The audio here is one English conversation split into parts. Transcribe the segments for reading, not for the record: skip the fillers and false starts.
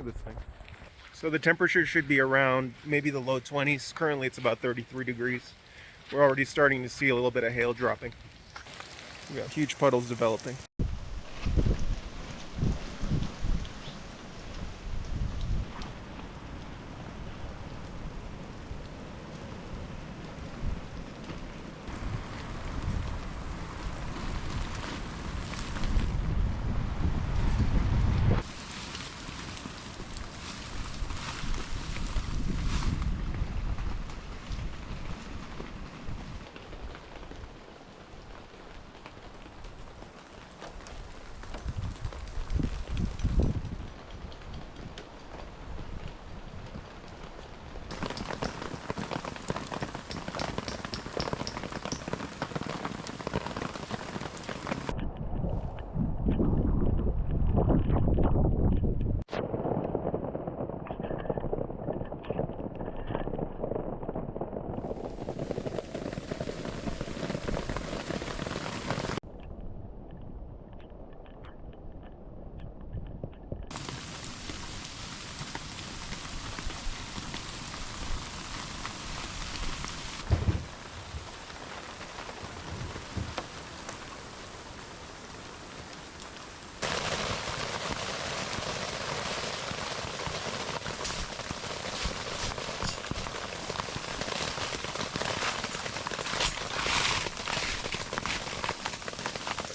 at this thing. So the temperature should be around maybe the low 20s. Currently it's about 33 degrees. We're already starting to see a little bit of hail dropping. We got huge puddles developing.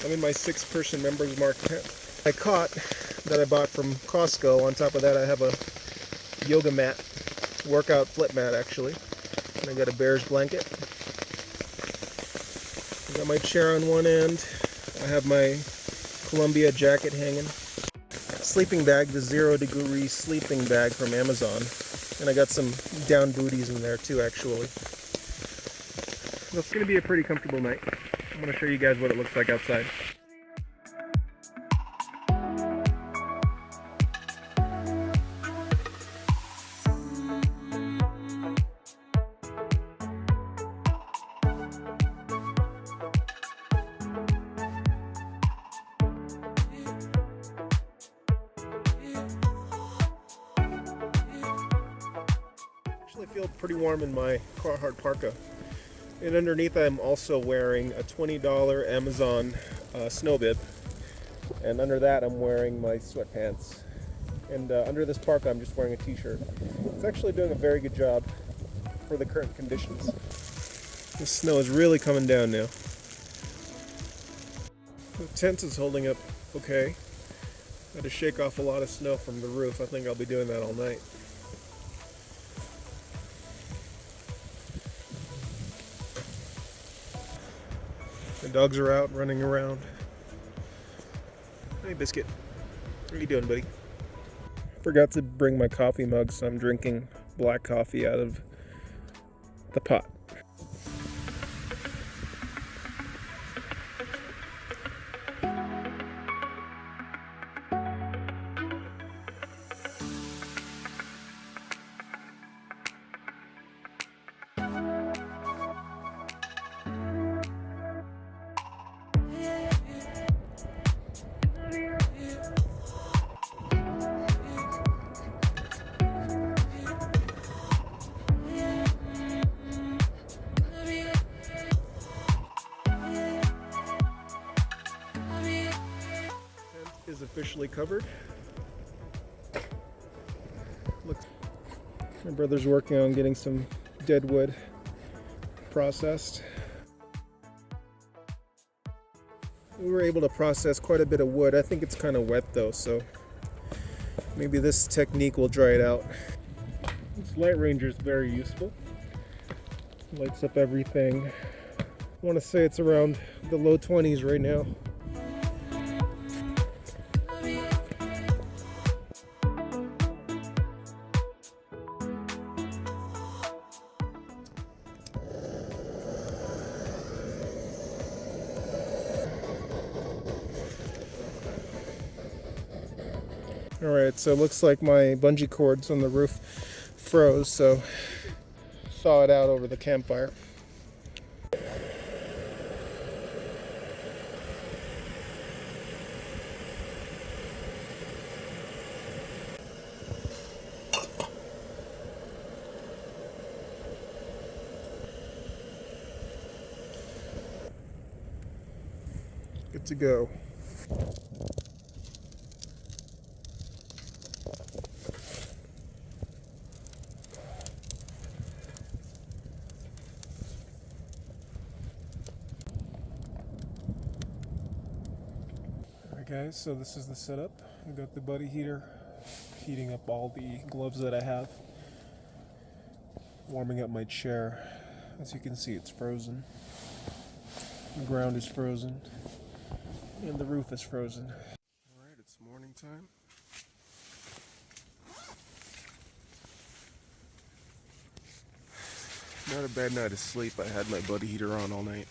I'm in my 6-person members mark tent. My cot that I bought from Costco. On top of that I have a yoga mat, workout flip mat actually. And I got a bear's blanket. I got my chair on one end. I have my Columbia jacket hanging. Sleeping bag, the 0 degree sleeping bag from Amazon. And I got some down booties in there too actually. So it's going to be a pretty comfortable night. I'm going to show you guys what it looks like outside. Actually feel pretty warm in my Carhartt parka. And underneath I'm also wearing a $20 Amazon snow bib. And under that I'm wearing my sweatpants. And under this parka I'm just wearing a t-shirt. It's actually doing a very good job for the current conditions. The snow is really coming down now. The tent is holding up okay. I had to shake off a lot of snow from the roof. I think I'll be doing that all night. The dogs are out running around. Hey Biscuit, what are you doing, buddy? Forgot to bring my coffee mug, so I'm drinking black coffee out of the pot. Is officially covered. Look, my brother's working on getting some dead wood processed. We were able to process quite a bit of wood. I think it's kind of wet though, so maybe this technique will dry it out. This light ranger is very useful. Lights up everything. I want to say it's around the low 20s right now. Alright, so it looks like my bungee cords on the roof froze, so thaw it out over the campfire. Good to go. Alright guys, so this is the setup. I got the buddy heater heating up all the gloves that I have. Warming up my chair. As you can see, it's frozen. The ground is frozen. And the roof is frozen. Alright, it's morning time. Not a bad night of sleep. I had my buddy heater on all night.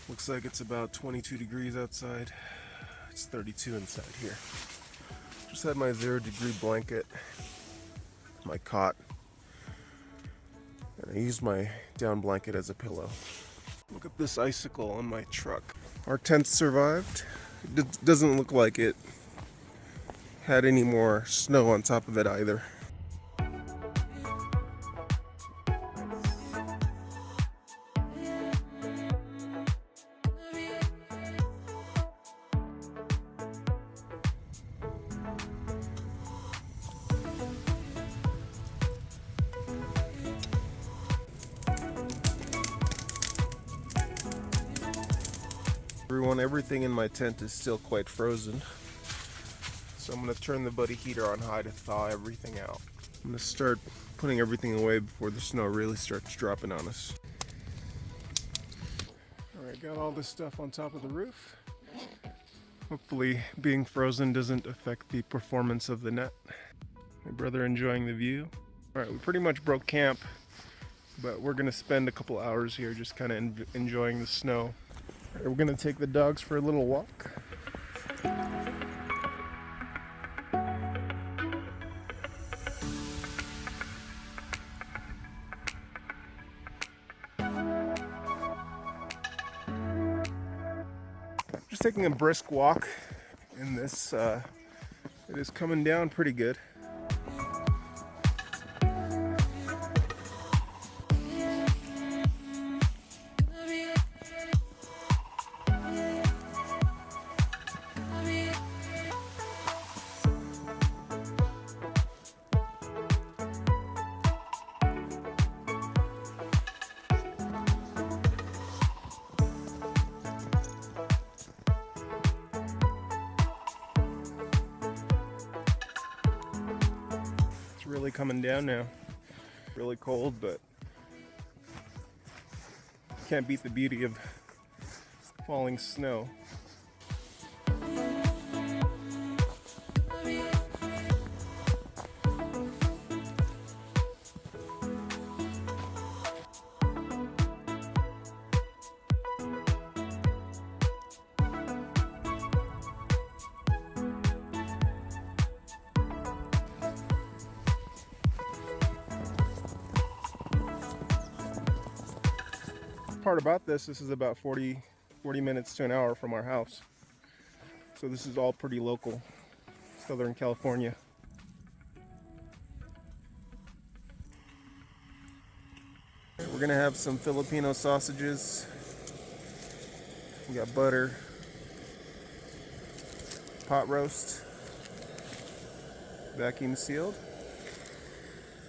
Looks like it's about 22 degrees outside. It's 32 inside here. Just had my 0-degree blanket, my cot, and I used my down blanket as a pillow. Look at this icicle on my truck. Our tent survived. It doesn't look like it had any more snow on top of it either. Everything in my tent is still quite frozen, so I'm going to turn the buddy heater on high to thaw everything out. I'm going to start putting everything away before the snow really starts dropping on us. Alright, got all this stuff on top of the roof. Hopefully being frozen doesn't affect the performance of the net. My brother enjoying the view. Alright, we pretty much broke camp, but we're going to spend a couple hours here just kind of enjoying the snow. We're going to take the dogs for a little walk. Just taking a brisk walk in this, it is coming down pretty good. Really coming down now. Really cold, but can't beat the beauty of falling snow. Part about this is about 40 minutes to an hour from our house. So this is all pretty local, Southern California. We're gonna have some Filipino sausages. We got butter, pot roast, vacuum sealed,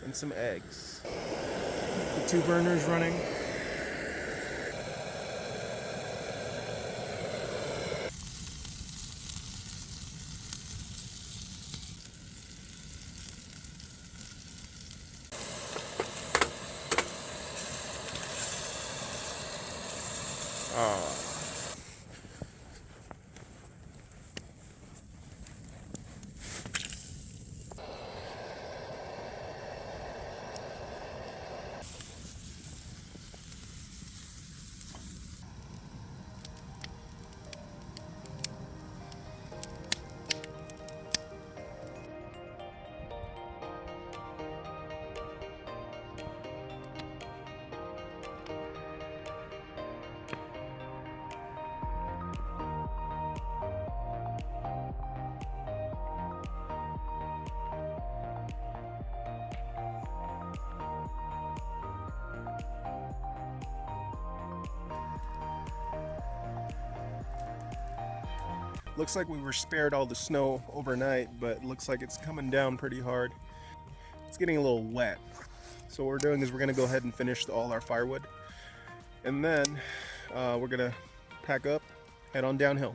and some eggs. The 2 burners running. Looks like we were spared all the snow overnight, but looks like it's coming down pretty hard. It's getting a little wet. So what we're doing is we're gonna go ahead and finish all our firewood. And then we're gonna pack up, head on downhill.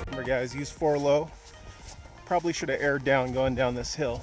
Remember guys, use 4 low. Probably should have aired down going down this hill.